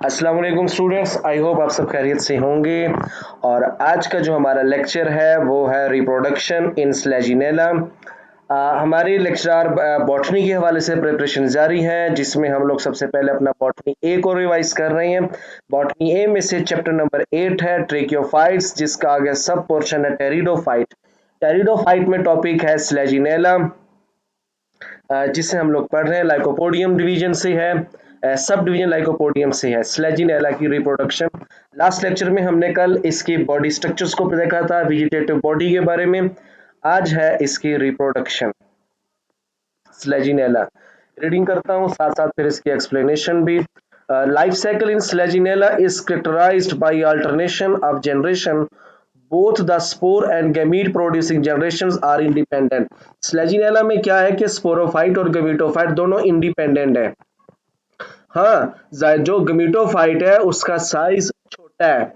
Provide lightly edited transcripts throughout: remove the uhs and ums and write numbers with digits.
अस्सलाम वालेकुम students, I hope आप सब खैरियत से होंगे। और आज का जो हमारा लेक्चर है वो है रिप्रोडक्शन इन स्लेजिनेला। हमारी लेक्चर बॉटनी के हवाले से प्रिपरेशन जारी है, जिसमें हम लोग सबसे पहले अपना बॉटनी ए को रिवाइज कर रहे हैं। बॉटनी ए में से चैप्टर नंबर 8 है ट्रेकियोफाइट्स, जिसका आगे सब पोर्शन है टेरिडोफाइट। टेरिडोफाइट में टॉपिक है स्लेजिनेला, जिसे हम लोग पढ़ रहे हैं लाइकोपोडियम डिवीजन से है, सब डिवीजन लाइकोपोडियम से है। स्लेजिनेला की रिप्रोडक्शन लास्ट लेक्चर में हमने कल इसकी बॉडी स्ट्रक्चर्स को देखा था, वेजिटेटिव बॉडी के बारे में। आज है इसकी रिप्रोडक्शन स्लेजिनेला। रीडिंग करता हूँ, साथ साथ फिर इसकी एक्सप्लेनेशन भी। Life cycle in Selaginella is characterized by alternation of generation, both the spore and gamete producing generations are independent. Selaginella में क्या है कि स्पोरोफाइट और गमीटोफाइट दोनों इंडिपेंडेंट है। हाँ, जो गमीटोफाइट है उसका साइज छोटा है,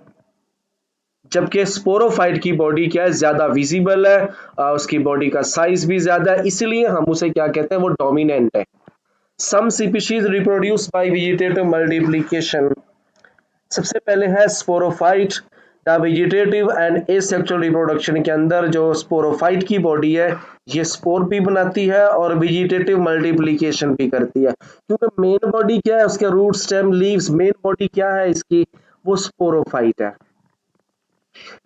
जबकि स्पोरोफाइट की बॉडी क्या है, ज्यादा विजिबल है, उसकी बॉडी का साइज भी ज्यादा है, इसलिए हम उसे क्या कहते हैं, वो डोमिनेंट है। Some species reproduce by vegetative multiplication. सबसे पहले है sporophyte. The vegetative and asexual reproduction के अंदर जो स्पोरोफाइट की बॉडी है, ये स्पोर भी बनाती है और वेजिटेटिव मल्टीप्लिकेशन भी करती है। क्योंकि मेन बॉडी क्या है, उसके root stem leaves, main body क्या है इसकी, वो स्पोरोफाइट है।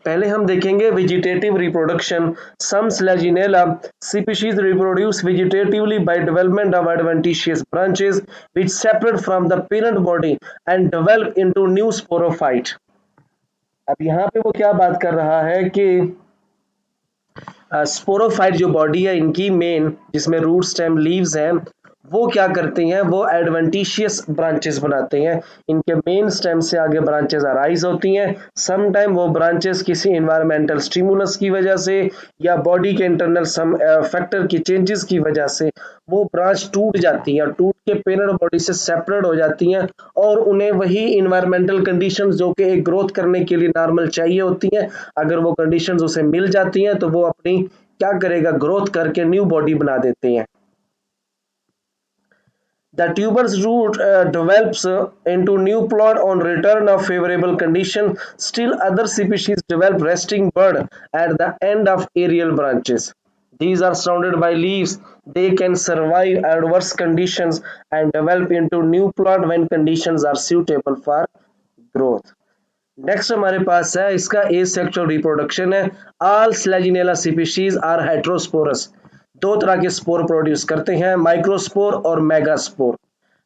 पहले हम देखेंगे vegetative reproduction. Some Selaginella species reproduce vegetatively by development of adventitious branches which separate from the parent body and develop into new sporophyte। अब यहाँ पे वो क्या बात कर रहा है कि स्पोरोफाइट जो बॉडी है इनकी मेन, जिसमें रूट स्टेम लीव्स हैं, वो क्या करते हैं, वो एडवेंटिशियस ब्रांचेस बनाते हैं। इनके मेन स्टेम से आगे ब्रांचेस अराइज होती हैं। सम टाइम वो ब्रांचेस किसी इन्वायरमेंटल स्टिमुलस की वजह से या बॉडी के इंटरनल सम फैक्टर की चेंजेस की वजह से वो ब्रांच टूट जाती है और टूट के पेरेंट बॉडी से सेपरेट हो जाती हैं, और उन्हें वही इन्वायरमेंटल कंडीशंस जो कि एक ग्रोथ करने के लिए नॉर्मल चाहिए होती हैं, अगर वो कंडीशंस उसे मिल जाती हैं तो वो अपनी क्या करेगा, ग्रोथ करके न्यू बॉडी बना देते हैं। The tuber's root develops into new plant on return of favorable condition. Still other species develop resting bud at the end of aerial branches. These are surrounded by leaves. They can survive adverse conditions and develop into new plant when conditions are suitable for growth. Next हमारे पास है इसका asexual reproduction है। All Selaginella species are heterosporous. दो तरह के spore produce करते हैं, माइक्रोस्पोर और मेगास्पोर।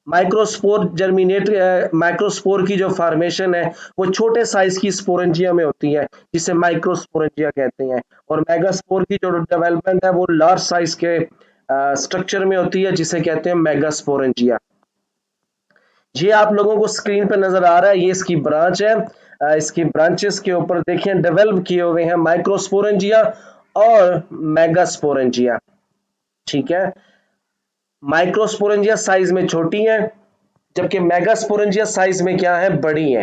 माइक्रोस्पोर जर्मिनेट माइक्रोस्पोर की जो फॉर्मेशन है वो छोटे साइज की स्पोरेंजिया में होती है, जिसे माइक्रोस्पोरेंजिया कहते हैं। और मेगास्पोर की जो डेवलपमेंट है वो लार्ज साइज के स्ट्रक्चर में होती है, जिसे कहते हैं मेगास्पोरेंजिया। ये आप लोगों को स्क्रीन पे नजर आ रहा है, ये इसकी ब्रांच है। इसकी ब्रांचेस के ऊपर देखिए डेवलप किए हुए हैं माइक्रोस्पोरेंजिया और मेगास्पोरेंजिया। ठीक है, माइक्रोस्पोरेंजिया साइज में छोटी है, जबकि मेगास्पोरेंजिया साइज में क्या है, बड़ी है।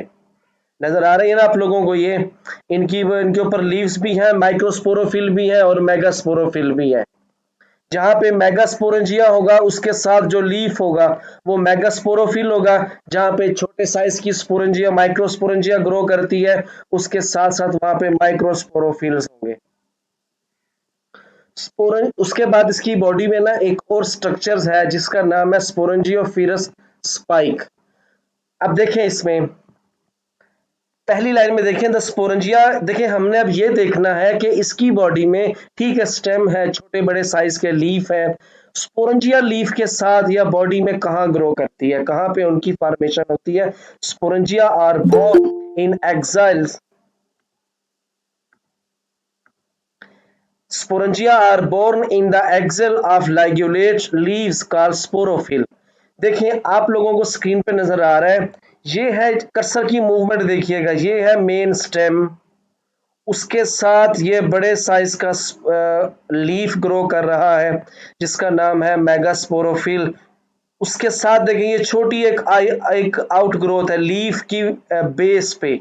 नजर आ रही है ना आप लोगों को, ये इनके ऊपर लीव्स भी हैं, माइक्रोस्पोरोफिल भी है और मेगास्पोरोफिल भी है। जहां पे मेगास्पोरेंजिया होगा उसके साथ जो लीफ होगा वो मेगास्पोरोफिल होगा। जहां पे छोटे साइज की स्पोरेंजिया माइक्रोस्पोरेंजिया ग्रो करती है, उसके साथ साथ वहां पे माइक्रोस्पोरोफिल्स होंगे। उसके बाद इसकी बॉडी में ना एक और स्ट्रक्चर्स है जिसका नाम है स्पोरेंजियोफिरस स्पाइक। अब देखें इसमें पहली लाइन में देखें द स्पोरेंजिया। देखें हमने अब ये देखना है कि इसकी बॉडी में ठीक है स्टेम है, छोटे बड़े साइज के लीफ है। स्पोरेंजिया लीफ के साथ या बॉडी में कहाँ ग्रो करती है, कहाँ पे उनकी फॉर्मेशन होती है। Sporangia are borne in axils. Sporangia are born in the axil of ligulate leaves called sporophyll। देखिए आप लोगों को स्क्रीन पे नजर आ रहा है, ये है कर्सर की मूवमेंट देखिएगा, ये है मेन स्टेम, उसके साथ ये बड़े साइज का लीफ ग्रो कर रहा है जिसका नाम है मेगास्पोरोफिल। उसके साथ देखें ये छोटी एक आउट ग्रोथ है लीफ की बेस पे,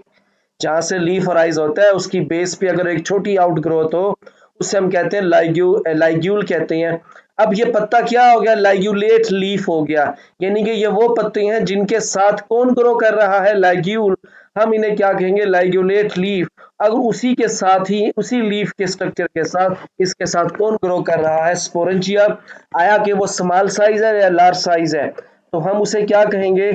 जहां से लीफ अराइज होता है उसकी बेस पे अगर एक छोटी आउट ग्रोथ हो, उसे हम कहते हैं लाइग्यूल कहते हैं। अब ये पत्ता क्या हो गया, लाइग्यूलेट लीफ हो गया, यानी कि ये वो पत्ते हैं जिनके साथ कौन ग्रो कर रहा है, लाइग्यूल। हम इन्हें क्या कहेंगे, लाइग्यूलेट लीफ। अगर उसी के साथ ही उसी लीफ के स्ट्रक्चर के साथ इसके साथ कौन ग्रो कर रहा है, स्पोरेंजिया। आया कि वो स्मॉल साइज है या लार्ज साइज है, तो हम उसे क्या कहेंगे,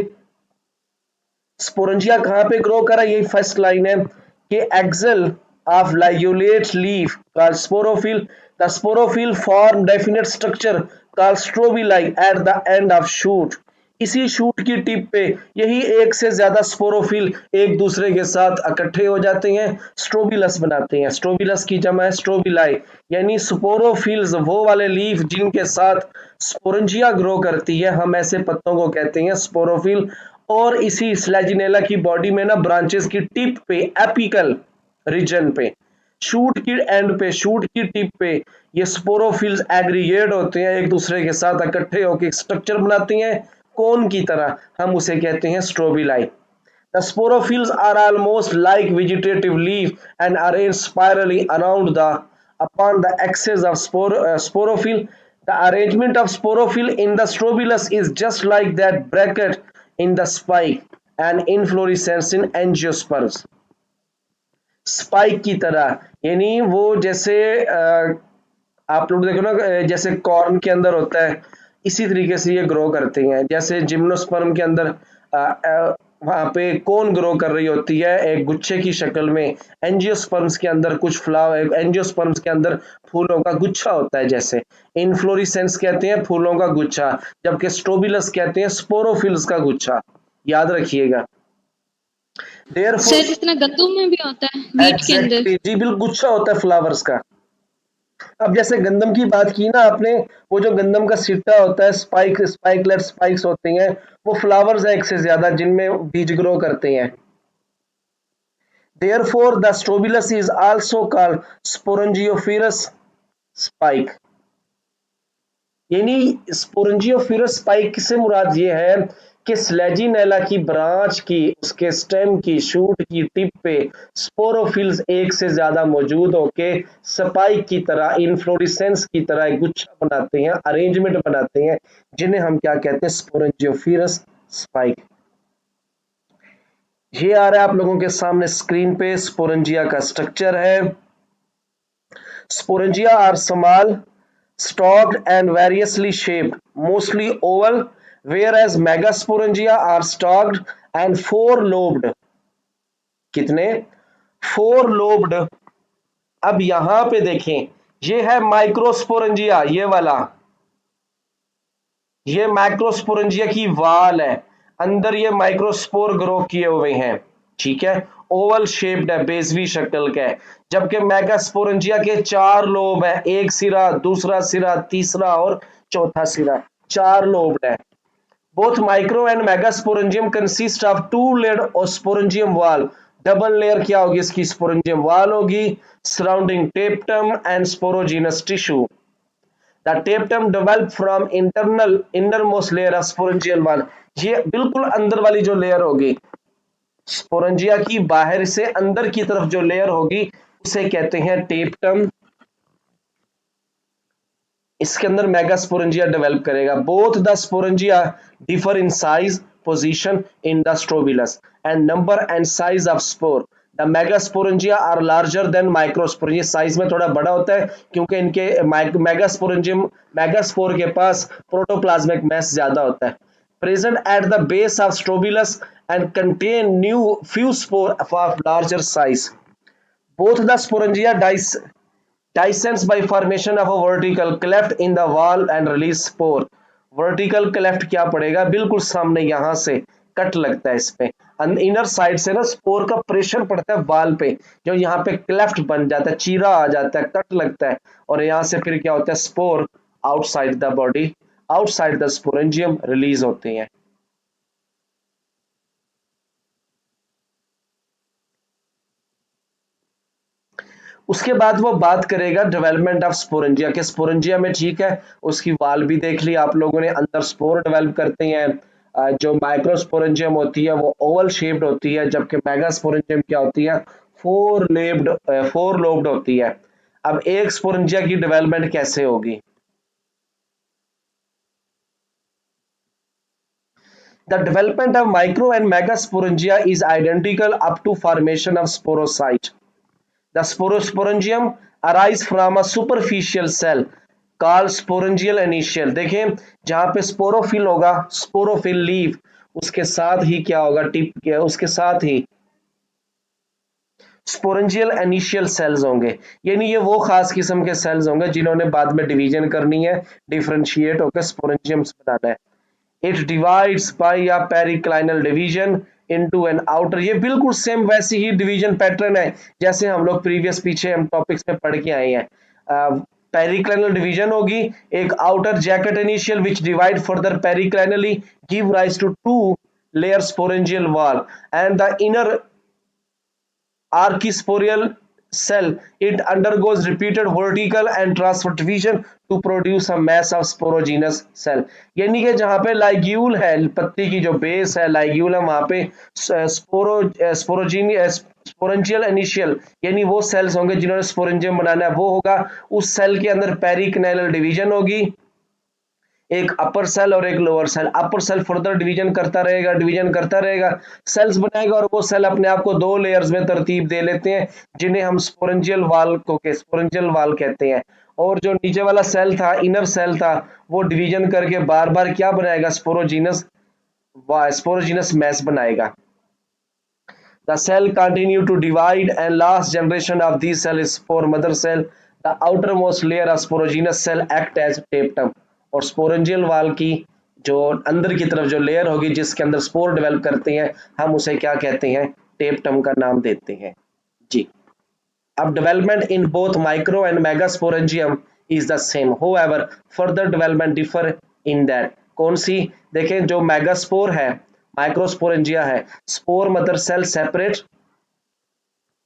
स्पोरेंजिया कहाँ पे ग्रो करा, यही फर्स्ट लाइन है कि axil of ligulate leaf called sporophyll, the sporophyll form definite structure called strobili at the end of shoot. इसी शूट की टिप पे यही एक से ज्यादा स्पोरोफिल एक दूसरे के साथ इकट्ठे हो जाते हैं, स्ट्रोबिलस बनाते हैं। स्ट्रोबिलस की जमा है स्ट्रोबिलाई, यानी स्पोरोफिल्स वो वाले लीफ जिनके साथ स्पोरेंजिया ग्रो करती है, हम ऐसे पत्तों को कहते हैं स्पोरोफिल। और इसी स्लेजिनेला की बॉडी में ना ब्रांचेस की टिप पे, एपिकल रीजन पे, शूट की एंड पे, शूट की टिप पे ये स्पोरोफिल्स एग्रीगेट होते हैं, एक दूसरे के साथ इकट्ठे होकर स्ट्रक्चर बनाती हैं कोन की तरह, हम उसे कहते हैं strobili. The sporophylls are almost like vegetative leaf and arranged spirally around the upon the axis of sporophyll. The arrangement of sporophyll in the strobilus is just like that bracket in the spike and inflorescence in angiosperms. Spike की तरह, यानी वो जैसे आप लोग देखो ना, जैसे कॉर्न के अंदर होता है, इसी तरीके से ये ग्रो करते हैं। जैसे जिम्नोस्पर्म के अंदर वहां पे कौन ग्रो कर रही होती है, एक गुच्छे की शक्ल में। एंजियोस्पर्म्स के अंदर कुछ फ्लावर, एंजियोस्पर्म्स के अंदर फूलों का गुच्छा होता है, जैसे इन्फ्लोरिसेंस कहते हैं फूलों का गुच्छा, जबकि स्ट्रोबिलस कहते हैं स्पोरोफिल्स का गुच्छा। याद रखिएगा। सर जितना गंदम में भी होता है, वीट के अंदर। जी बिल्कुल, गुच्छा होता है फ्लावर्स का। अब जैसे गंदम की बात की ना आपने, वो जो गंदम का सिट्टा होता है, स्पाइकलेट स्पाइक्स होते हैं, वो फ्लावर्स है एक से ज्यादा जिनमें बीज ग्रो करते हैं। Therefore, the strobilus is also called Sporangiophorus spike. यानी स्पोरेंजियोफिरस स्पाइक से मुराद ये है कि स्लेजिनेला की ब्रांच की, उसके स्टेम की, शूट की टिप पे स्पोरोफिल्स एक से ज्यादा मौजूद होके स्पाइक की तरह, इन्फ्लोरेसेंस की तरह एक गुच्छा बनाते हैं, अरेंजमेंट बनाते हैं, जिन्हें हम क्या कहते हैं, स्पोरेंजियोफिरस स्पाइक। ये आ रहा है आप लोगों के सामने स्क्रीन पे, स्पोरेंजिया का स्ट्रक्चर है। Sporangia are small, stalked and variously shaped, mostly oval, whereas megasporangia are stalked and four-lobed. कितने? Four-lobed. अब यहां पे देखें, ये है माइक्रोस्पोरेंजिया, ये वाला, ये माइक्रोस्पोरेंजिया की वाल है, अंदर ये माइक्रोस्पोर ग्रो किए हुए हैं, ठीक है, ओवल शेप्ड है, बेजवी शक्ल का है। जबकि मेगास्पोरेंजिया के चार लोब है, एक सिरा, दूसरा सिरा, तीसरा और चौथा सिरा, चार लोब्ड है। Both micro and megasporangium consist of two layer sporangium wall. Double layer क्या होगी इसकी, स्पोरेंजियम वॉल होगी, surrounding tapetum and sporogenous tissue. The tapetum develop from innermost layer of sporangial wall. ये बिल्कुल अंदर वाली जो लेयर होगी स्पोरेंजिया की, बाहर से अंदर की तरफ जो लेयर होगी उसे कहते हैं टेप्टम। इसके अंदर मेगास्पोरेंजिया डेवलप करेगा। Both the sporangia differ in size, position in the strobilus and number and size of spore. The megasporangia are larger than microsporangia, size में थोड़ा बड़ा होता है क्योंकि इनके मेगास्पोरेंजियम, मेगास्पोर के पास प्रोटोप्लाज्मिक मैस ज्यादा होता है। Present at the base of strobilus and contain new few spore of larger size. Both the sporangia descends by formation of a vertical cleft in the wall and release spore. Vertical cleft क्या पड़ेगा, बिल्कुल सामने यहां से cut लगता है इस पे, इनर साइड से ना स्पोर का प्रेशर पड़ता है वाल पे, जो यहाँ पे क्लेफ्ट बन जाता है, चीरा आ जाता है, कट लगता है, और यहाँ से फिर क्या होता है, spore outside the body, outside the sporangium release होते हैं। उसके बाद वो बात करेगा डेवलपमेंट ऑफ स्पोरेंजिया के, स्पोरेंजिया में ठीक है उसकी वाल भी देख ली आप लोगों ने, अंदर स्पोर डेवलप करते हैं। जो माइक्रोस्पोरेंजियम होती है वो ओवल शेप्ड होती है, जबकि मेगास्पोरेंजियम क्या होती है, फोर लोब्ड होती है। अब एक स्पोरेंजिया की डेवलपमेंट कैसे होगी, The development of micro and megasporangia is identical up to formation of sporocyte. The sporosporangium arise from a superficial cell called sporangial initial. देखें जहां पे स्पोरोफिल होगा, स्पोरोफिल लीफ, उसके साथ ही क्या होगा, टिप क्या, उसके साथ ही स्पोरेंजियल इनिशियल सेल्स होंगे, यानी ये वो खास किस्म के सेल्स होंगे जिन्होंने बाद में डिवीजन करनी है, डिफरेंशिएट होकर स्पोरेंजियम्स बनाना है। It divides by a periclinal division into an outer, ये बिल्कुल सेम वैसी ही डिवीजन पैटर्न है जैसे हम लोग प्रीवियस पीछे हम टॉपिक्स में पढ़ के आए हैं। पेरिक्लाइनल डिवीजन होगी, एक outer jacket initial which divide further periclinally give rise to two layer sporangial wall and the inner archisporial cell. It undergoes repeated vertical and transverse division to produce a mass of sporogenous cell. यानी कि जहां पे लाइग्यूल है, पत्ती की जो base है लाइग्यूल है, वहां पे स्पोरेंजियल इनिशियल यानी वो सेल्स होंगे जिन्होंने स्पोरेंजियम बनाना है, वो होगा। उस सेल के अंदर पेरिक्लाइनल डिवीजन होगी, एक अपर सेल और एक लोअर सेल। अपर सेल फर्दर डिवीजन करता रहेगा, डिवीजन करता रहेगा, सेल्स बनाएगा, और वो सेल अपने आप को दो लेयर्स में तरतीब दे लेते हैं जिन्हें हम स्पोरेंजियल वाल को स्पोरेंजियल वाल कहते हैं। और जो नीचे वाला सेल था, इनर सेल था, वो डिवीजन करके बार बार क्या बनाएगा, स्पोरोजीनस मैस बनाएगा। The cell continue to divide and last generation of these cell is spore mother cell. The outermost layer of sporogenous cell act as tapetum. और स्पोरेंजियल वाल की जो अंदर की तरफ जो लेयर होगी जिसके अंदर स्पोर डेवलप करते हैं, हम उसे क्या कहते हैं, टेपटम का नाम देते हैं जी। अब development in both micro and megasporangium is the same, however further development differ in that. कौन सी, देखें जो मेगास्पोर है, माइक्रोस्पोरेंजिया है, spore mother cell separate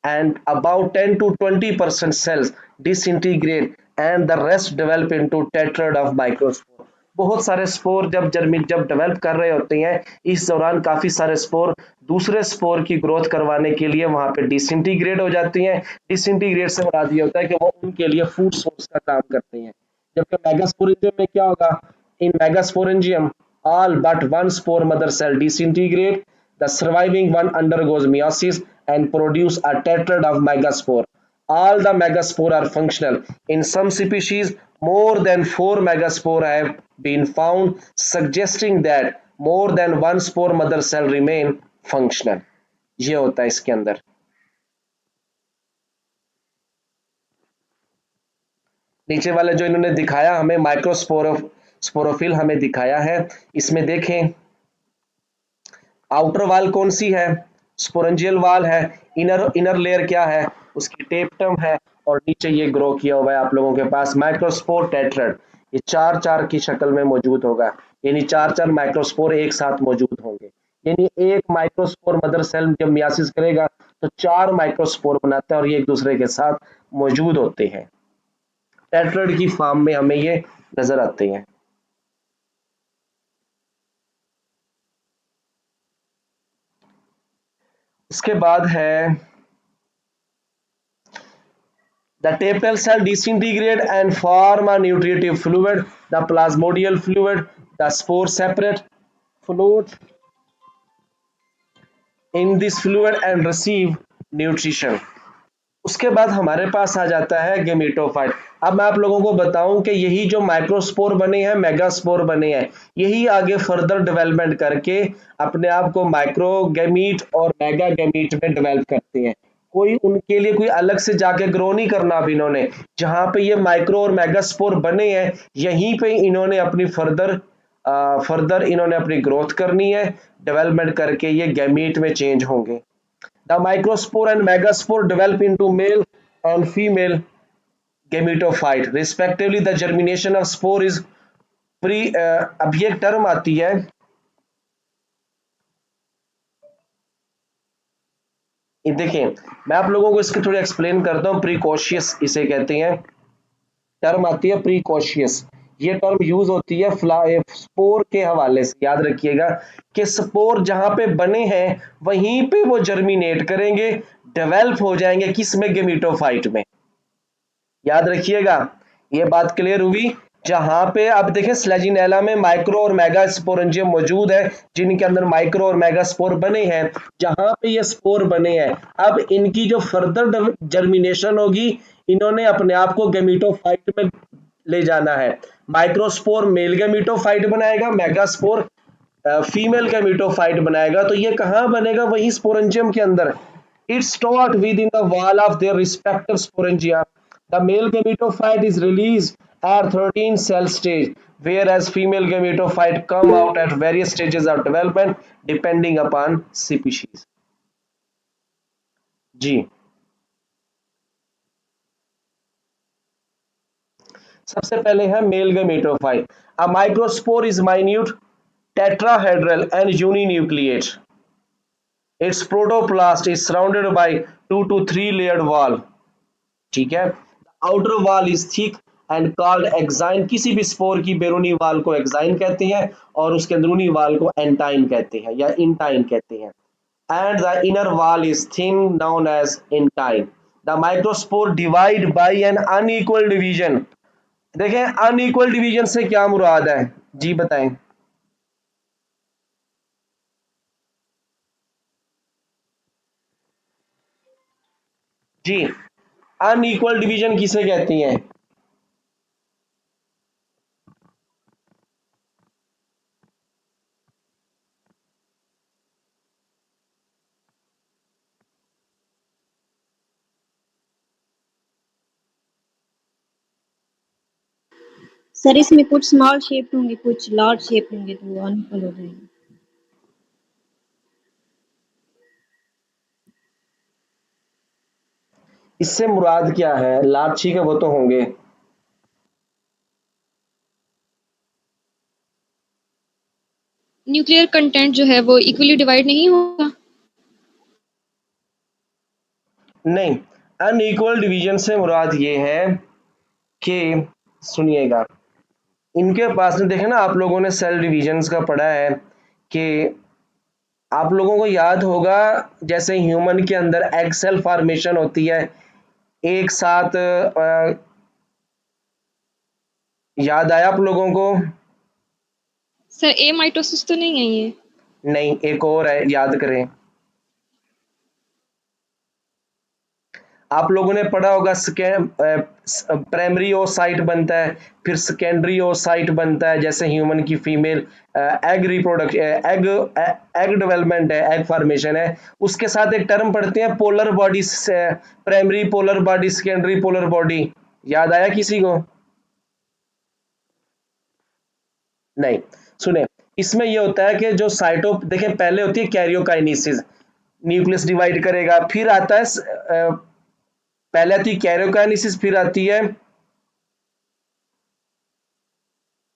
and about 10 to 20% cells disintegrate and the rest develop into tetrad of microspore. बहुत सारे spore जब develop कर रहे होते हैं, इस दौरान काफी सारे स्पोर दूसरे स्पोर की ग्रोथ करवाने के लिए वहां पे डिसइंटीग्रेट हो जाती हैं। डिसइंटीग्रेट से मुराद ये होता है कि वो उनके लिए फूड सोर्स का काम करते हैं। जबकि मेगास्पोरेंजियम में क्या होगा, इन megasporangium all but one spore mother cell disintegrate, the surviving one undergoes meiosis and produce a tetrad of megaspore. All the megaspore are functional. In some species, more than 4 megaspore have been found, suggesting that more than one spore mother cell remain functional. ये होता है इसके अंदर। नीचे वाले जो इन्होंने दिखाया हमें स्पोरोफिल हमें दिखाया है, इसमें देखें आउटर वाल कौन सी है, स्पोरेंजियल वाल है, इनर लेयर क्या है, उसकी टेपटम है, और नीचे ये ग्रो किया हुआ है आप लोगों के पास माइक्रोस्पोर टेट्रड। ये चार चार की शक्ल में मौजूद होगा, यानी चार चार माइक्रोस्पोर एक साथ मौजूद होंगे। यानी एक माइक्रोस्पोर मदर सेल जब मियासिस करेगा तो चार माइक्रोस्पोर बनाता है और ये एक दूसरे के साथ मौजूद होते हैं। टेट्रड की फॉर्म में हमें ये नजर आते हैं। उसके बाद है the tapetal cell disintegrate and form a nutritive fluid, the plasmodial fluid, the spore separate float in this fluid and receive nutrition. उसके बाद हमारे पास आ जाता है गेमेटोफाइट। अब मैं आप लोगों को बताऊं कि यही जो माइक्रोस्पोर बने हैं, मेगास्पोर बने हैं, यही आगे फर्दर डेवलपमेंट करके अपने आप को माइक्रोगेमीट और मेगागेमीट में डेवलप करते हैं। कोई उनके लिए कोई अलग से जाके ग्रो नहीं करना। अब इन्होंने जहां पे ये माइक्रो और मेगास्पोर बने हैं, यहीं पे इन्होंने अपनी फर्दर इन्होंने अपनी ग्रोथ करनी है, डेवलपमेंट करके ये गैमीट में चेंज होंगे। The microspore and megaspore develop into male and female gametophyte respectively. The germination of spore is अब ये टर्म आती है, देखें मैं आप लोगों को इसकी थोड़ी एक्सप्लेन करता हूं। प्रीकॉशियस इसे कहते हैं, टर्म आती है प्रीकॉशियस। ये टर्म यूज होती है स्पोर के हवाले से। याद रखिएगा कि स्पोर जहां पे बने हैं वहीं पे वो जर्मिनेट करेंगे, डेवलप हो जाएंगे, किस में, गेमिटोफाइट में। याद रखिएगा, ये बात क्लियर हुई जहां पे अब देखें स्लेजिनेला में माइक्रो और मेगा स्पोरेंजियम मौजूद है, जिनके अंदर माइक्रो और मेगा स्पोर बने हैं। जहां पे ये स्पोर बने हैं, अब इनकी जो फर्दर जर्मिनेशन होगी, इन्होंने अपने आप को गेमिटोफाइट में ले जाना है। माइक्रोस्पोर मेल गेमिटोफाइट बनाएगा, मेगास्पोर फीमेल गेमिटोफाइट बनाएगा। तो ये कहाँ बनेगा? वही स्पोरेंजियम के अंदर। It's stored within the wall of their respective sporangia. The male gametophyte is released at 13 cell stage, whereas female gametophyte come out at various stages of development depending upon species. जी, सबसे पहले है mail gametophyte. A microspore is minute, tetrahedral and uninucleate. Its protoplast is surrounded by 2 to 3 layered wall. ठीक है। Outer wall is thick and called exine. किसी भी spore की बैरूनी wall को एक्साइन कहते हैं और उसके अंदरूनी वॉल को एंटाइन कहते हैं या इंटाइन कहते हैं। And the inner wall is thin known as intine. The microspore divide by an unequal division. देखें अनइक्वल डिवीजन से क्या मुराद है? जी बताएं। जी, अनइक्वल डिवीजन किसे कहती हैं? सर इसमें कुछ स्मॉल शेप होंगे, कुछ लार्ज शेप होंगे, तो वो अनइक्वल हो जाएंगे। इससे मुराद क्या है? लार्ज का वो तो होंगे। न्यूक्लियर कंटेंट जो है वो इक्वली डिवाइड नहीं होगा। नहीं, अनइक्वल डिवीजन से मुराद ये है कि, सुनिएगा, इनके पास में देखे ना, आप लोगों ने सेल डिविजन्स का पढ़ा है कि आप लोगों को याद होगा जैसे ह्यूमन के अंदर एग सेल फॉर्मेशन होती है एक साथ। याद आया आप लोगों को? सर ए माइटोसिस तो नहीं है ये? नहीं, एक और है, याद करें। आप लोगों ने पढ़ा होगा प्राइमरी ओसाइट बनता है, फिर सेकेंडरी ओसाइट बनता है, जैसे ह्यूमन की female egg reproduction, egg development है, एग फॉर्मेशन है। उसके साथ एक टर्म पढ़ते हैं polar body, primary polar body, secondary polar body. याद आया किसी को? नहीं, सुने, इसमें यह होता है कि जो साइटो देखें, पहले होती है कैरियोकाइनेसिस, न्यूक्लियस डिवाइड करेगा, फिर आता है पहले आती है कैरियोकाइनेसिस, फिर आती है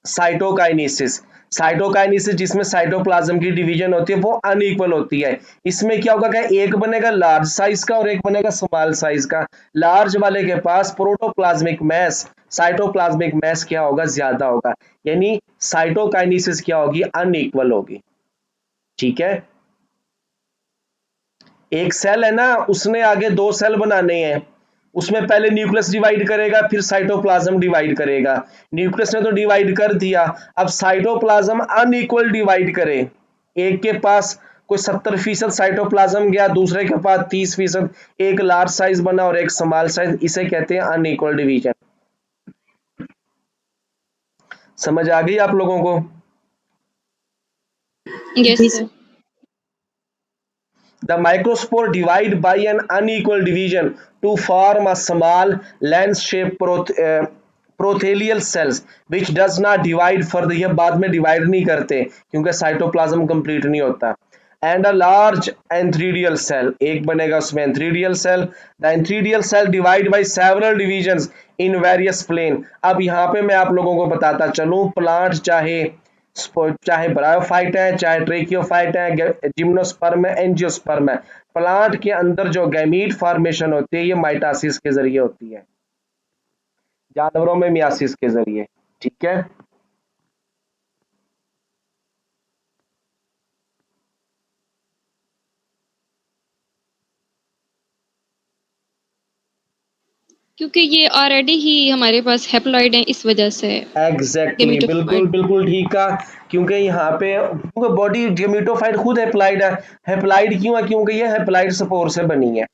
साइटोकाइनेसिस। साइटोकाइनेसिस जिसमें साइटोप्लाज्म की डिवीजन होती है वो अनइक्वल होती है। इसमें क्या होगा कि एक बनेगा लार्ज साइज का और एक बनेगा स्मॉल साइज का। लार्ज वाले के पास प्रोटोप्लाज्मिक मैस, साइटोप्लाज्मिक मैस क्या होगा? ज्यादा होगा। यानी साइटोकाइनेसिस क्या होगी? अनइक्वल होगी। ठीक है। एक सेल है ना, उसने आगे दो सेल बनाने हैं। उसमें पहले न्यूक्लियस डिवाइड करेगा, फिर साइटोप्लाज्म डिवाइड करेगा। न्यूक्लियस ने तो डिवाइड कर दिया, अब साइटोप्लाज्म अनइक्वल डिवाइड करे। एक के पास कोई 70% साइटोप्लाज्म गया, दूसरे के पास 30%। एक लार्ज साइज बना और एक स्मॉल साइज, इसे कहते हैं अनइक्वल डिवीजन। समझ आ गई आप लोगों को? Yes sir. The microspore divide by an unequal division to form a small lens-shaped prothelial cells which does not divide further। ये बाद में डिवाइड नहीं करते क्योंकि साइटोप्लाज्म कंप्लीट नहीं होता। And a large antheridial cell, एक बनेगा उसमें antheridial cell. The antheridial cell divide by several divisions in various plane. अब यहाँ पे मैं आप लोगों को बताता चलूं, प्लांट चाहे ब्रायोफाइट है, चाहे ट्रेकियोफाइट है, जिम्नोस्पर्म है, एंजियोस्पर्म है, प्लांट के अंदर जो गैमीट फॉर्मेशन होती है ये माइटासिस के जरिए होती है, जानवरों में मियासिस के जरिए। ठीक है। क्योंकि ये ऑलरेडी ही हमारे पास हैप्लॉइड है, इस वजह से एग्जैक्टली बिल्कुल गेमेटोफाइट। बिल्कुल ठीक कहा। क्योंकि यहाँ पे क्योंकि बॉडी गेमिटोफाइट खुद हैप्लाइड है। हैप्लाइड क्यों है? क्योंकि ये हैप्लाइड स्पोर से बनी है।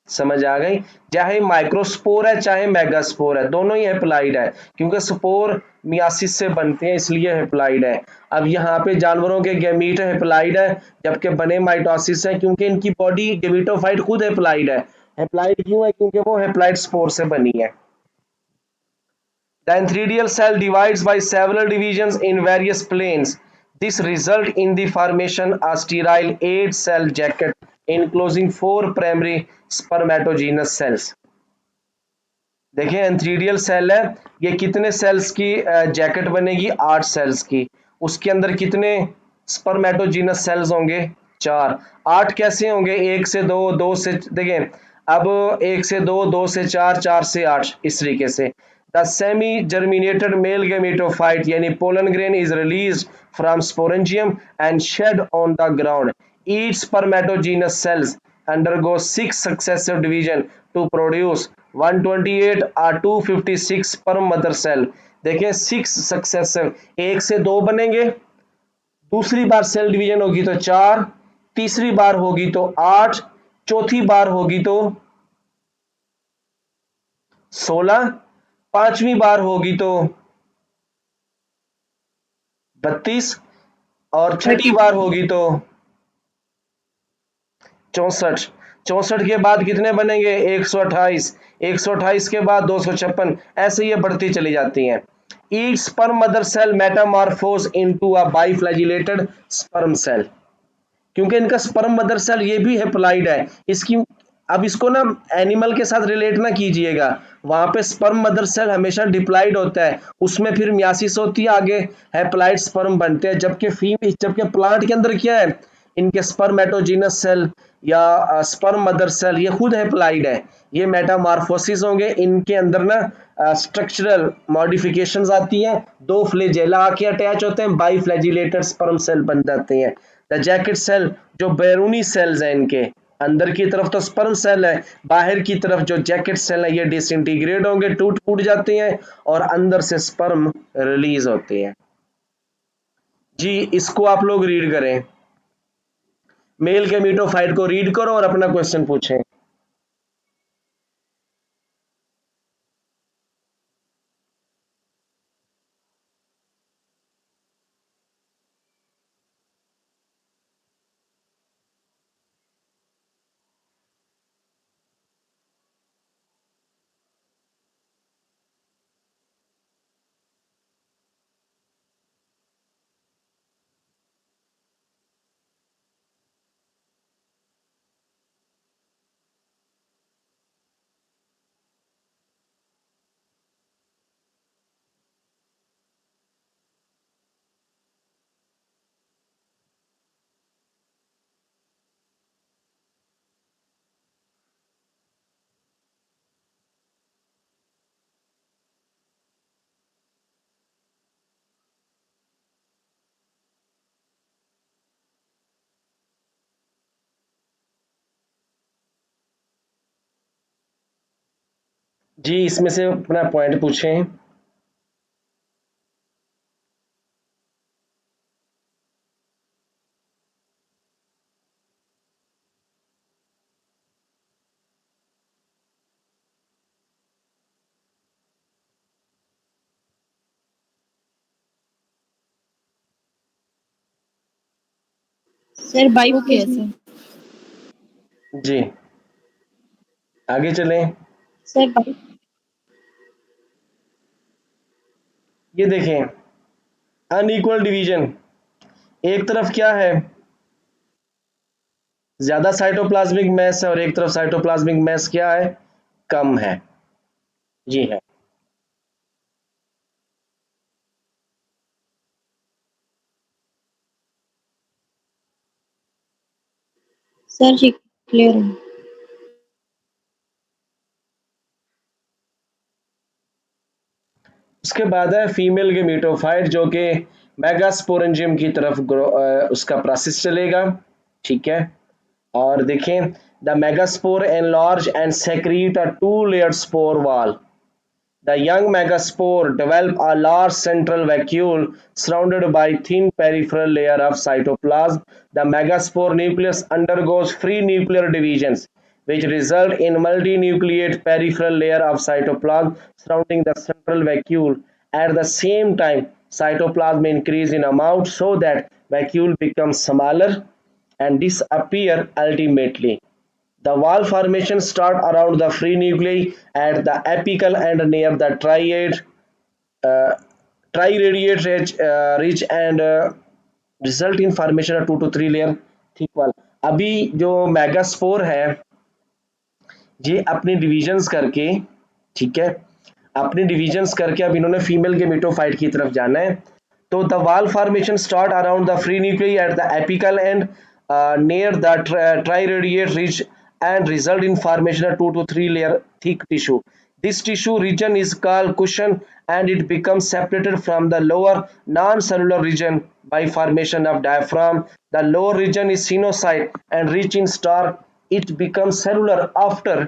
समझ आ गई? चाहे माइक्रोस्पोर है चाहे मेगास्पोर है, दोनों ही हैप्लाइड है। क्योंकि स्पोर मियासिस से बनते हैं इसलिए हैप्लाइड है। अब यहाँ पे जानवरों के गैमीट हैप्लाइड है, जबकि बने माइटोसिस है क्योंकि इनकी बॉडी गेमिटोफाइट खुद हैप्लाइड है। हैप्लाइड क्यों है? क्योंकि वो हैप्लाइड स्पोर से बनी है। The enthedial cell divides by several divisions in various planes. This results in the formation of sterile 8-cell jacket enclosing 4 primary spermatogenous cells. देखिए एंथ्रीडियल सेल है, ये कितने सेल्स की जैकेट बनेगी? 8 सेल्स की। उसके अंदर कितने स्पर्मेटोजीनस सेल्स होंगे? 4। 8 कैसे होंगे? 1 से 2, 2 से, देखिए अब 1 से 2, 2 से 4, 4 से 8, इस तरीके से। The semi germinated male gametophyte यानी pollen grain is release from sporangium and shed on the ground. Each spermatogenous cells undergo 6 successive division to produce 128 or 256 per mother cell। देखिए 6 सक्सेसिव, 1 से 2 बनेंगे, दूसरी बार सेल डिवीजन होगी तो 4, तीसरी बार होगी तो 8, चौथी बार होगी तो 16, पांचवी बार होगी तो 32 और छठी 30। बार होगी तो 64। 64 के बाद कितने बनेंगे? 128। 128 के बाद 256, ऐसे ये बढ़ती चली जाती हैं। Each sperm mother cell metamorphose into a biflagellated sperm cell. क्योंकि इनका स्पर्म मदर सेल ये भी हैप्लॉइड है। इसकी अब इसको ना एनिमल के साथ रिलेट ना कीजिएगा। वहां पे स्पर्म मदर सेल हमेशा डिप्लॉइड होता है, उसमें फिर मियासिस होती है, आगे हैप्लॉइड स्पर्म बनते हैं। जबकि प्लांट के अंदर क्या है? इनके स्पर्मेटोजीनस सेल या स्पर्म मदर सेल ये खुद हैप्लॉइड है। ये मेटामॉर्फोसिस होंगे, इनके अंदर ना स्ट्रक्चरल मॉडिफिकेशंस आती हैं, दो फ्लैजेला आके अटैच होते हैं, बाई फ्लैजिलेटेड स्पर्म सेल बन जाते हैं। द जैकेट सेल जो बैरूनी सेल्स हैं, इनके अंदर की तरफ तो स्पर्म सेल है, बाहर की तरफ जो जैकेट सेल है ये डिसइंटीग्रेट होंगे, टूट फूट जाते हैं और अंदर से स्पर्म रिलीज होते हैं। जी इसको आप लोग रीड करें, मेल गेमिटोफाइट को रीड करो और अपना क्वेश्चन पूछें। जी इसमें से अपना पॉइंट पूछें। सर वो बायोप्लाज्म। कैसे? जी आगे चलें। Sir bio. ये देखें अनइक्वल डिवीजन, एक तरफ क्या है? ज्यादा साइटोप्लाज्मिक मैस है और एक तरफ साइटोप्लाज्मिक मैस क्या है? कम है। जी है। सर जी क्लियर है। उसके बाद है फीमेल गेमिटोफाइट जो कि मेगास्पोरेंजियम की तरफ उसका प्रोसेस चलेगा। ठीक है। और देखें The megaspore enlarge and secrete a two-layered spore wall. The young megaspore develop a large central vacuole surrounded by thin peripheral layer of cytoplasm. The megaspore nucleus undergoes free nuclear divisions, which result in multinucleate peripheral layer of cytoplasm surrounding the central vacuole. At the same time, cytoplasm increase in amount so that vacuole becomes smaller and disappear ultimately. The wall formation start around the free nuclei at the apical end near the uh, triradiate ridge and result in formation of 2 to 3 layer thick wall. अभी जो megaspore है ये अपनी divisions करके, ठीक है, अपनी divisions करके अब इन्होंने फीमेल गेमेटोफाइट की तरफ जाना है. तो the wall formation start around the free nuclei at the apical end near the triradiate ridge and result in formation of 2 to 3 layer thick tissue. This tissue region is called cushion and it becomes separated from the lower non-cellular region by formation of diaphragm. The lower region is sinocyte and rich in starch. It becomes cellular after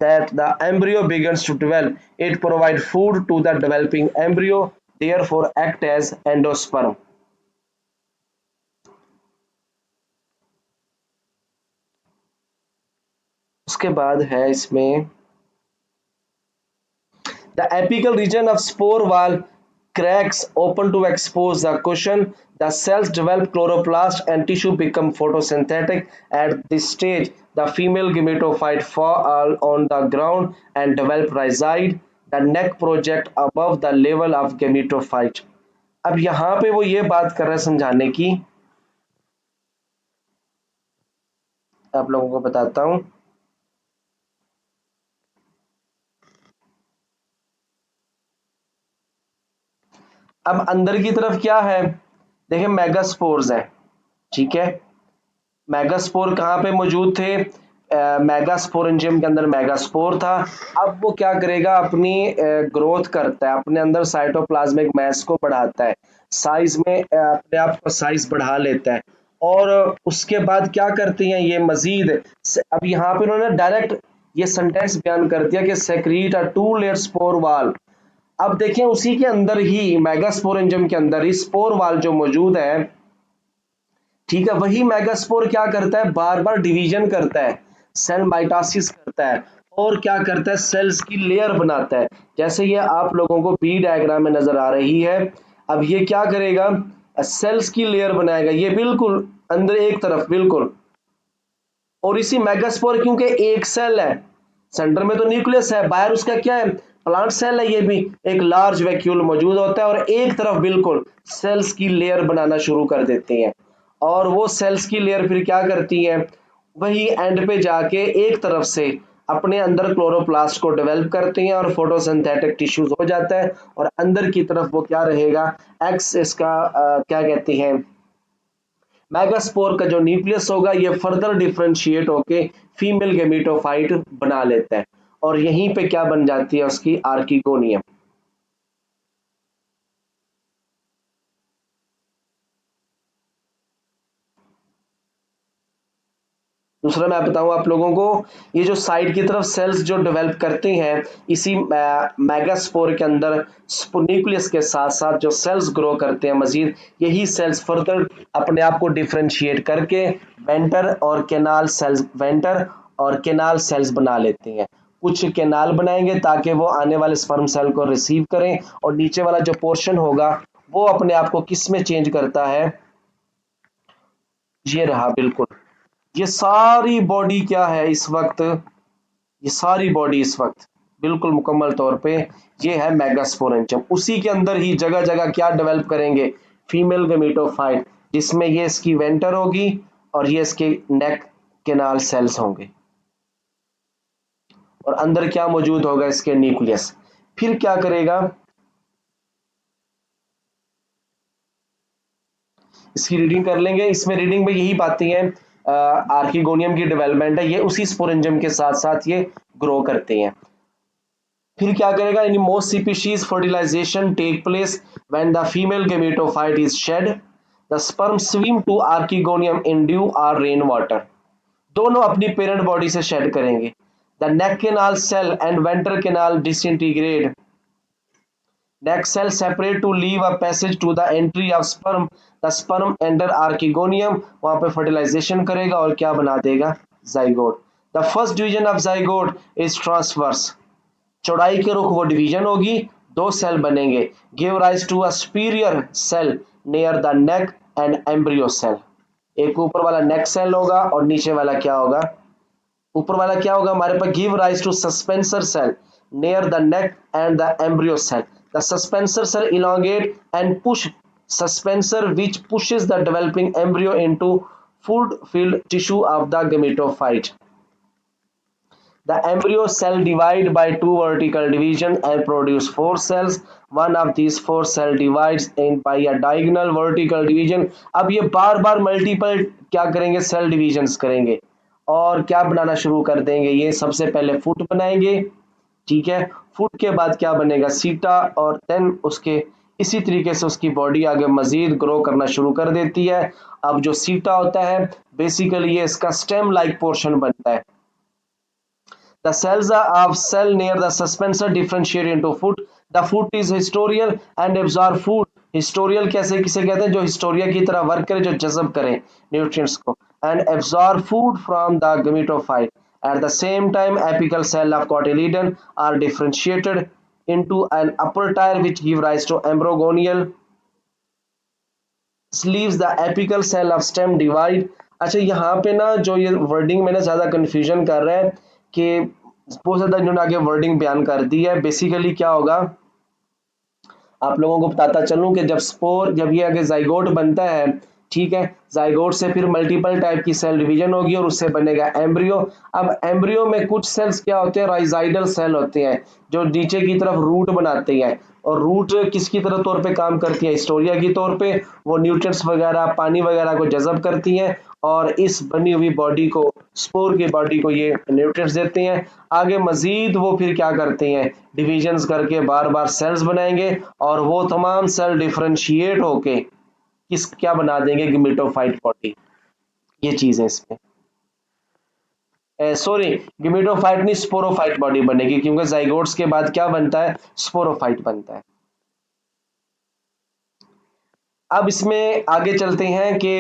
that the embryo begins to develop. It provides food to the developing embryo, therefore act as endosperm. उसके बाद है इसमें the apical region of spore wall cracks open to expose the cushion. The cells develop chloroplast and tissue become photosynthetic. At this stage, the female gametophyte fall on the ground and develop rhizide. The neck project above the level of gametophyte. अब यहाँ पे वो ये बात कर रहे हैं समझाने की, आप लोगों को बताता हूँ. अब अंदर की तरफ क्या है, देखिए मेगास्पोर्स है, ठीक है. मेगास्पोर कहाँ पे मौजूद थे, मेगास्पोरेंजियम के अंदर मेगास्पोर था. अब वो क्या करेगा, अपनी ग्रोथ करता है, अपने अंदर साइटोप्लाज्मिक मैस को बढ़ाता है, साइज में अपने आप को साइज बढ़ा लेता है. और उसके बाद क्या करती हैं ये मजीद, अब यहाँ पे उन्होंने डायरेक्ट ये सेंटेंस बयान कर दिया कि secrete a two layer spore wall. अब देखें उसी के अंदर ही मेगास्पोरेंजियम के अंदर ही स्पोर वाल जो मौजूद है, ठीक है, वही मेगास्पोर क्या करता है, बार बार डिवीजन करता है, सेल माइटोसिस करता है और क्या करता है, सेल्स की लेयर बनाता है. जैसे ये आप लोगों को बी डायग्राम में नजर आ रही है. अब ये क्या करेगा, सेल्स की लेयर बनाएगा, ये बिल्कुल अंदर एक तरफ बिल्कुल. और इसी मेगास्पोर क्योंकि एक सेल है, सेंटर में तो न्यूक्लियस है, बाहर उसका क्या है, प्लांट सेल है, ये भी एक लार्ज वैक्यूल मौजूद होता है और एक तरफ बिल्कुल सेल्स की लेयर बनाना शुरू कर देती हैं. और वो सेल्स की लेयर फिर क्या करती है, वही एंड पे जाके एक तरफ से अपने अंदर क्लोरोप्लास्ट को डेवलप करती हैं और फोटोसिंथेटिक टिश्यूज हो जाता है. और अंदर की तरफ वो क्या रहेगा, एक्स इसका क्या कहते हैं, मेगास्पोर का जो न्यूक्लियस होगा ये फर्दर डिफरेंशिएट होके फीमेल गेमेटोफाइट बना लेता है और यहीं पे क्या बन जाती है उसकी आर्किगोनियम. दूसरा मैं बताऊं आप लोगों को, ये जो साइड की तरफ सेल्स जो डेवलप करते हैं इसी मेगास्पोर के अंदर न्यूक्लियस के साथ साथ जो सेल्स ग्रो करते हैं मजीद, यही सेल्स फर्दर अपने आप को डिफरेंशिएट करके वेंटर और केनाल सेल्स, वेंटर और केनाल सेल्स बना लेते हैं. कुछ केनाल बनाएंगे ताकि वो आने वाले स्पर्म सेल को रिसीव करें और नीचे वाला जो पोर्शन होगा वो अपने आप को किस में चेंज करता है, ये रहा बिल्कुल. ये सारी बॉडी क्या है इस वक्त, ये सारी बॉडी इस वक्त बिल्कुल मुकम्मल तौर पे ये है मेगास्पोरेंजियम. उसी के अंदर ही जगह जगह क्या डेवलप करेंगे, फीमेल गेमेटोफाइट, जिसमें ये इसकी वेंटर होगी और ये इसके नेक केनाल सेल्स होंगे और अंदर क्या मौजूद होगा, इसके न्यूक्लियस. फिर क्या करेगा, इसकी रीडिंग कर लेंगे. इसमें रीडिंग में यही बातें हैं, आर्किगोनियम की डेवलपमेंट है, ये उसी स्पोरेंजियम के साथ साथ ये ग्रो करते हैं. फिर क्या करेगा, in most species fertilization take place when the female gametophyte is shed, the sperm swim to archegonium in dew और रेन वाटर. दोनों अपनी पेरेंट बॉडी से शेड करेंगे। The neck canal cell and venter canal disintegrate. Next cell separate to leave a passage to the entry of sperm. The sperm enter archegonium, वहां पे fertilization करेगा और क्या बना देगा, zygote. The first division of zygote is transverse. चौड़ाई के रुख वो डिवीजन होगी, दो सेल बनेंगे, give rise to a superior cell near the neck and embryo cell. एक ऊपर वाला नेक सेल होगा और नीचे वाला क्या होगा, ऊपर वाला क्या होगा हमारे पास, give rise to suspensor cell near the neck and the embryo cell. The suspensor cell elongate and push suspensor which pushes the developing embryo into food filled tissue of the gametophyte. The embryo cell divide by two vertical division and produce four cells. One of these four cell divides in by a diagonal vertical division. अब ये बार बार multiple क्या करेंगे, cell divisions करेंगे और क्या बनाना शुरू कर देंगे, ये सबसे पहले फुट बनाएंगे, ठीक है, फुट के बाद क्या बनेगा, सीटा, और देन उसके इसी तरीके से उसकी बॉडी आगे मजीद ग्रो करना शुरू कर देती है. अब जो सीटा होता है बेसिकली ये इसका स्टेम लाइक पोर्शन बनता है. The cells of cell near the suspensor differentiate into foot. The foot is historial and absorb food. Historial कैसे किसे कहते हैं, जो हिस्टोरिया की तरह वर्क करे, जो जज़ब करे न्यूट्रिएंट्स को, and absorb food from the gametophyte. At the same time, apical cell of cotyledon are differentiated into an upper tier which give rise to embryogonial sleeves. The apical cell of stem divide. अच्छा यहाँ पे ना जो ये wording में ना ज़्यादा confusion कर रहा है कि बहुत ज़्यादा इन्होंने आगे वर्डिंग बयान कर दी है. बेसिकली क्या होगा, आप लोगों को बताता चलूं कि जब स्पोर, जब ये आगे जाइगोट बनता है, ठीक है, जाइगोट से फिर मल्टीपल टाइप की सेल डिवीजन होगी और उससे बनेगा एम्ब्रियो. अब एम्ब्रियो में कुछ सेल्स क्या होते हैं, राइजाइडल सेल होते हैं जो नीचे की तरफ रूट बनाते हैं, और रूट किसकी तरह तौर पे काम करती है, हिस्टोरिया की तौर पे, वो न्यूट्रिएंट्स वगैरह पानी वगैरह को जज़ब करती हैं और इस बनी हुई बॉडी को, स्पोर की बॉडी को ये न्यूट्रिएंट्स देते हैं. आगे मजीद वो फिर क्या करते हैं, डिविजन्स करके बार बार सेल्स बनाएंगे और वो तमाम सेल डिफरेंशिएट होके किस क्या बना देंगे, गिमेटोफाइट बॉडी. ये चीज है इसमें, सॉरी, गिमेटोफाइट नहीं, स्पोरोफाइट बॉडी बनेगी क्योंकि जाइगोट्स के बाद क्या बनता है, स्पोरोफाइट बनता है. अब इसमें आगे चलते हैं कि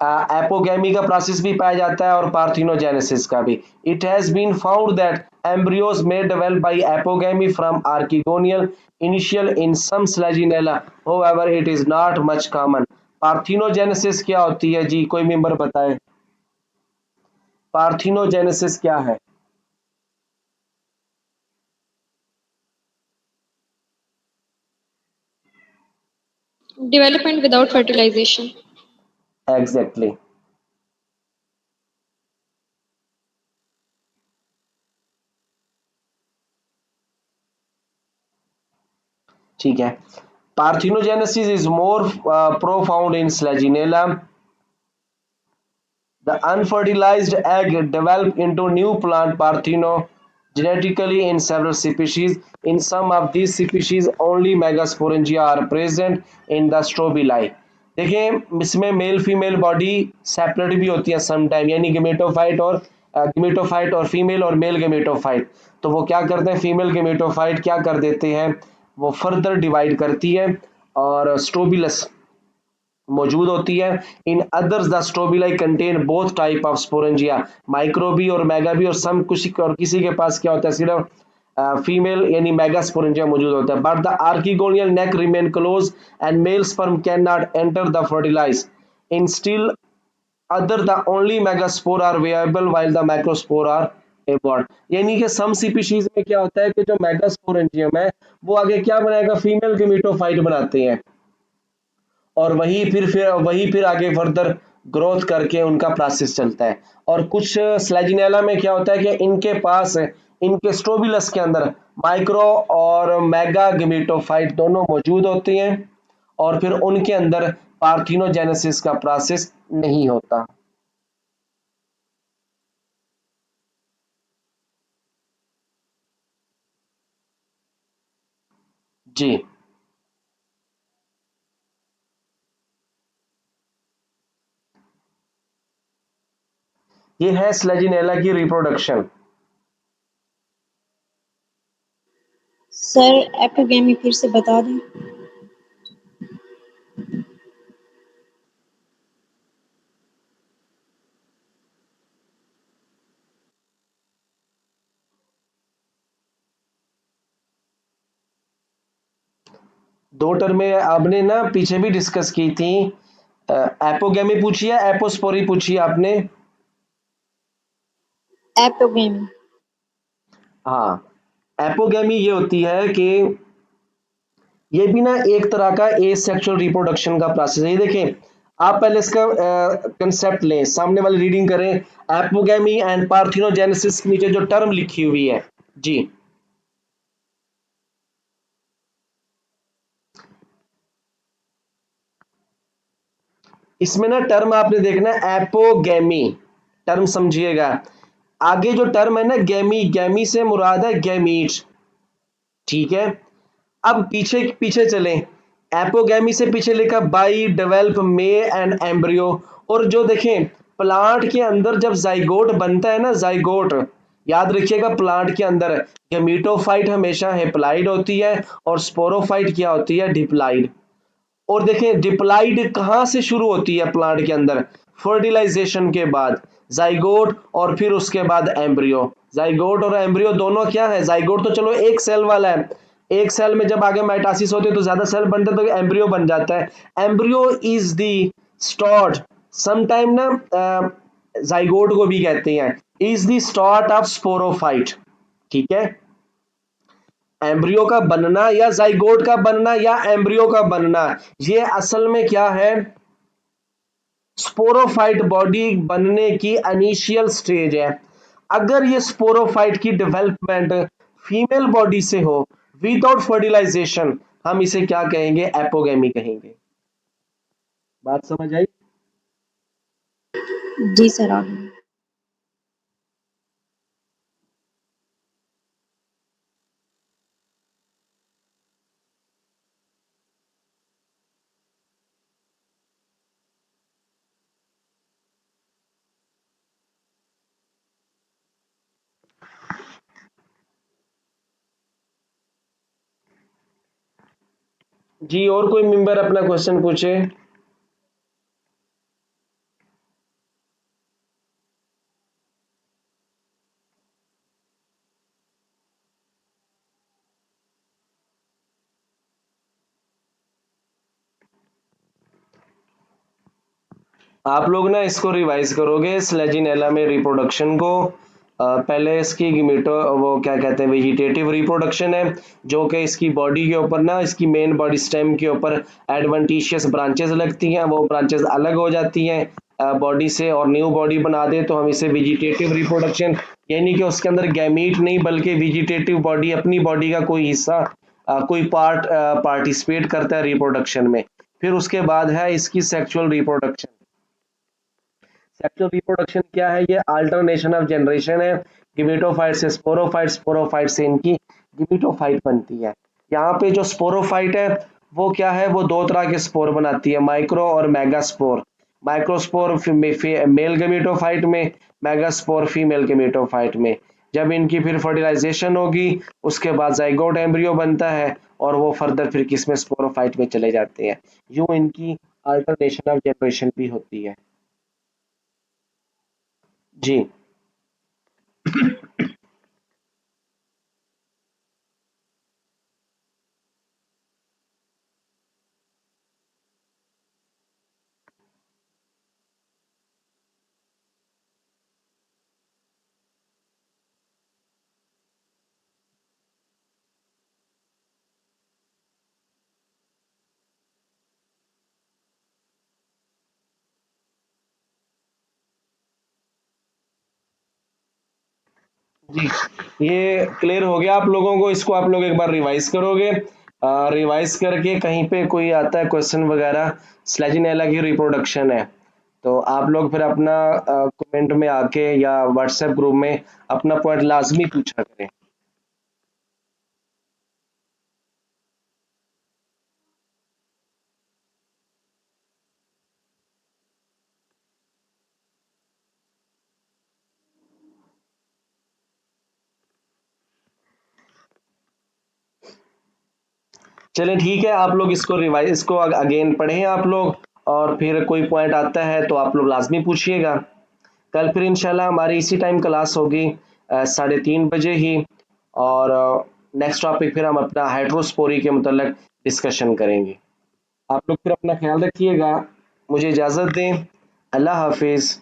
एपोगैमी का प्रोसेस भी पाया जाता है और पार्थिनोजेनेसिस का भी. It has been found that embryos may develop by apogamy from archegonial initial in some Selaginella. However, it is not much common. Parthenogenesis क्या होती है जी, कोई मेंबर बताए, पार्थिनोजेनेसिस क्या है. Development without fertilization. एग्जैक्टली, ठीक है. Parthenogenesis is more profound in Selaginella. The unfertilized egg develop into new plant parthenogenetically in several species. In some of these species, only megasporangia are present in the strobili. देखिए इसमें male female body separate भी होती है sometime, यानी gametophyte और female और mail gametophyte. तो वो क्या करते हैं, फीमेल गेमेटोफाइट क्या कर देते हैं, वो फर्दर डिवाइड करती है और स्ट्रोबिलस मौजूद होती है. In others the strobili contain both type of sporangia, माइक्रोबी और मेगाबी, और सम कुछ और किसी के पास क्या होता है, सिर्फ फीमेल यानी मेगा स्पोरेंजिया मौजूद होता है. But the archegonial neck remain close and male sperm can not enter the fertilize. In still other the only megaspore are viable while the macrospore are abort. यानी कि सम स्पीशीज में क्या होता है कि जो मेगास्पोरेंजियम है वो आगे क्या बनाएगा, फीमेल गेमेटोफाइट बनाते हैं और वही फिर आगे फर्दर ग्रोथ करके उनका प्रोसेस चलता है. और कुछ स्लेजिनेला में क्या होता है कि इनके पास इनके स्ट्रोबिलस के अंदर माइक्रो और मेगा गेमेटोफाइट दोनों मौजूद होते हैं और फिर उनके अंदर पार्थिनोजेनेसिस का प्रोसेस नहीं होता. जी, ये है स्लेजिनेला की रिप्रोडक्शन। सर एपोगेमी फिर से बता दें। दो टर्में आपने ना पीछे भी डिस्कस की थी। एपोगेमी पूछी है, एपोस्पोरी पूछी है आपने? एपोगेमी। हाँ, एपोगेमी ये होती है कि ये भी ना एक तरह का एसेक्सुअल रिप्रोडक्शन का प्रोसेस है। ये देखें, आप पहले इसका कंसेप्ट लें, सामने वाली रीडिंग करें, एपोगेमी एंड पार्थिनोजेनेसिस के नीचे जो टर्म लिखी हुई है जी, इसमें ना टर्म आपने देखना है एपोगेमी, टर्म समझिएगा। आगे जो टर्म है ना गैमी, गैमी से मुराद है गैमीट, ठीक है। अब पीछे पीछे चलें, एपोगेमी से पीछे लिखा by develop may and embryo. और जो देखें प्लांट के अंदर जब जाइगोट बनता है ना, जाइगोट याद रखिएगा, प्लांट के अंदर गेमीटोफाइट हमेशा हेप्लाइड होती है और स्पोरोफाइट क्या होती है, डिप्लाइड। और देखें डिप्लाइड कहाँ से शुरू होती है प्लांट के अंदर, फर्टिलाइजेशन के बाद जाइगोट और फिर उसके बाद एम्ब्रियो। जाइगोट और एम्ब्रियो दोनों क्या है, जाइगोट तो चलो एक सेल वाला है, एक सेल में जब आगे माइटासिस होती है तो ज्यादा सेल बनते हैं तो एम्ब्रियो बन जाता है। Embryo is the start, sometime ना जाइगोट को भी कहते हैं, is the start of sporophyte, ठीक है। एम्ब्रियो का बनना या जाइगोट का बनना या एम्ब्रियो का बनना, ये असल में क्या है, स्पोरोफाइट बॉडी बनने की इनिशियल स्टेज है। अगर ये स्पोरोफाइट की डेवलपमेंट फीमेल बॉडी से हो विदाउट फर्टिलाइजेशन, हम इसे क्या कहेंगे, एपोगेमी कहेंगे। बात समझ आई? जी सर आगे। जी, और कोई मेंबर अपना क्वेश्चन पूछे? आप लोग ना इसको रिवाइज करोगे स्लेजिनेला में रिप्रोडक्शन को। पहले इसकी गिमेटो वो क्या कहते हैं, वेजिटेटिव रिप्रोडक्शन है, जो कि इसकी बॉडी के ऊपर ना, इसकी मेन बॉडी स्टेम के ऊपर एडवेंटिशियस ब्रांचेस लगती हैं, वो ब्रांचेस अलग हो जाती हैं बॉडी से और न्यू बॉडी बना दे तो हम इसे वेजिटेटिव रिप्रोडक्शन, यानी कि उसके अंदर गैमीट नहीं बल्कि वेजिटेटिव बॉडी अपनी बॉडी का कोई हिस्सा कोई पार्ट पार्टिसिपेट करता है रिप्रोडक्शन में। फिर उसके बाद है इसकी सेक्सुअल रिप्रोडक्शन। सेक्सुअल रिप्रोडक्शन क्या है, ये अल्टरनेशन ऑफ जनरेशन है, गिमेटोफाइट से स्पोरोफाइट, स्पोरोफाइट से इनकी गिमेटोफाइट बनती है। यहाँ पे जो स्पोरोफाइट है वो क्या है, वो दो तरह के स्पोर बनाती है, माइक्रो और मेगास्पोर। माइक्रोस्पोर मेल गेमेटोफाइट में, मेगास्पोर फीमेल गेमेटोफाइट में। जब इनकी फिर फर्टिलाइजेशन होगी उसके बाद जाइगोट एम्ब्रियो बनता है और वो फर्दर फिर किसमें, स्पोरोफाइट में चले जाते हैं। यूं इनकी अल्टरनेशन ऑफ जनरेशन भी होती है जी। जी, ये क्लियर हो गया आप लोगों को, इसको आप लोग एक बार रिवाइज करोगे, रिवाइज करके कहीं पे कोई आता है क्वेश्चन वगैरह, स्लेजिनेला की रिप्रोडक्शन है, तो आप लोग फिर अपना कमेंट में आके या व्हाट्सएप ग्रुप में अपना पॉइंट लाजमी पूछा करें। चलें ठीक है, आप लोग इसको रिवाइज इसको अगेन पढ़ें आप लोग, और फिर कोई पॉइंट आता है तो आप लोग लाजमी पूछिएगा। कल फिर इंशाल्लाह हमारी इसी टाइम क्लास होगी 3:30 बजे ही, और नेक्स्ट टॉपिक फिर हम अपना हाइड्रोस्पोरी के मतलब डिस्कशन करेंगे। आप लोग फिर अपना ख्याल रखिएगा, मुझे इजाज़त दें, अल्लाह हाफिज़।